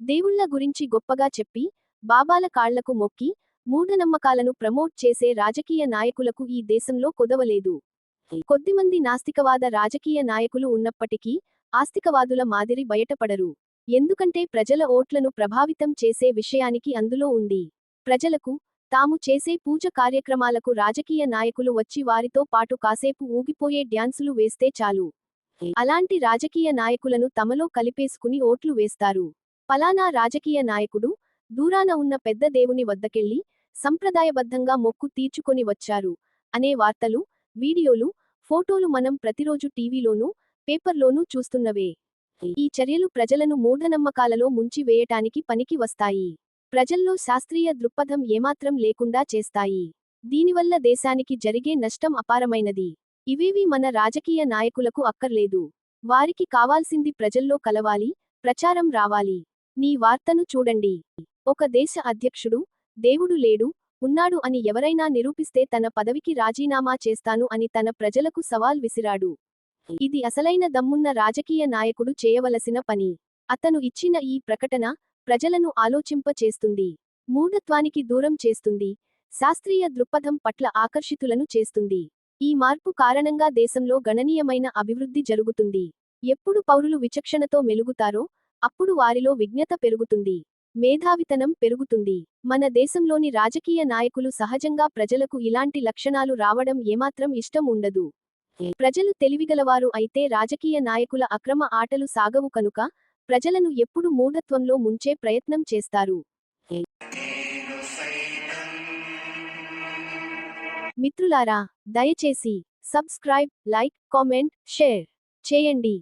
దేవుళ్ళ గురించి గొప్పగా చెప్పి, బాబాల కాళ్లకు మొక్కి, మూఢనమ్మకాలను ప్రమోట్ చేసే రాజకీయ నాయకులకు ఈ దేశంలో కొదవలేదు. కొద్దిమంది నాస్తికవాద రాజకీయ నాయకులు ఉన్నప్పటికీ, ఆస్తికవాదుల మాదిరి బయటపడరు. ఎందుకంటే ప్రజల ఓట్లను ప్రభావితం చేసే విషయానికి అందులో ఉంది. ప్రజలకు, తాము చేసే పూజ కార్యక్రమాలకు రాజకీయ నాయకులు వచ్చి వారితో పాటు కాసేపు ఊగిపోయే డ్యాన్సులు వేస్తే చాలు. అలాంటి రాజకీయ నాయకులను తమలో కలిపేసుకుని ఓట్లు వేస్తారు. పలానా రాజకీయ నాయకుడు, దూరాన ఉన్న పెద్ద దేవుని వద్దకెళ్లి, సంప్రదాయబద్ధంగా మొక్కు తీర్చుకొని వచ్చారు, అనే వార్తలు, వీడియోలు, ఫోటోలు మనం ప్రతిరోజు టీవీలోనూ, పేపర్లోనూ చూస్తున్నవే. ఈ చర్యలు ప్రజలను మూఢనమ్మకాలలో ముంచి వేయటానికి పనికి వస్తాయి. ప్రజల్లో శాస్త్రీయ దృక్పథం ఏమాత్రం లేకుండా చేస్తాయి. దీనివల్ల దేశానికి జరిగే నష్టం అపారమైనది. ఇవేవీ మన రాజకీయ నాయకులకు అక్కర్లేదు. వారికి కావాల్సింది ప్రజల్లో కలవాలి, ప్రచారం రావాలి. నీ వార్తను చూడండి. ఒక దేశ అధ్యక్షుడు, దేవుడు లేడు, ఉన్నాడు అని ఎవరైనా నిరూపిస్తే తన పదవికి రాజీనామా చేస్తాను అని తన ప్రజలకు సవాల్ విసిరాడు. ఇది అసలైన దమ్మున్న రాజకీయ నాయకుడు చేయవలసిన పని. అతను ఇచ్చిన ఈ ప్రకటన ప్రజలను ఆలోచింప చేస్తుంది. మూఢత్వానికి దూరం చేస్తుంది. శాస్త్రీయ దృక్పథం పట్ల ఆకర్షితులను చేస్తుంది. ఈ మార్పు కారణంగా దేశంలో గణనీయమైన అభివృద్ధి జరుగుతుంది. ఎప్పుడు పౌరులు విచక్షణతో మెలుగుతారో, అప్పుడు వారిలో విజ్ఞత పెరుగుతుంది. మేధావితనం పెరుగుతుంది. మన దేశంలోని రాజకీయ నాయకులు సహజంగా ప్రజలకు ఇలాంటి లక్షణాలు రావడం ఏమాత్రం ఇష్టం ఉండదు. ప్రజలు తెలివిగలవారు అయితే రాజకీయ నాయకుల అక్రమ ఆటలు సాగవు కనుక, ప్రజలను ఎప్పుడు మూఢత్వంలో ముంచే ప్రయత్నం చేస్తారు. మిత్రులారా, దయచేసి సబ్స్క్రైబ్, లైక్, కామెంట్, షేర్ చేయండి.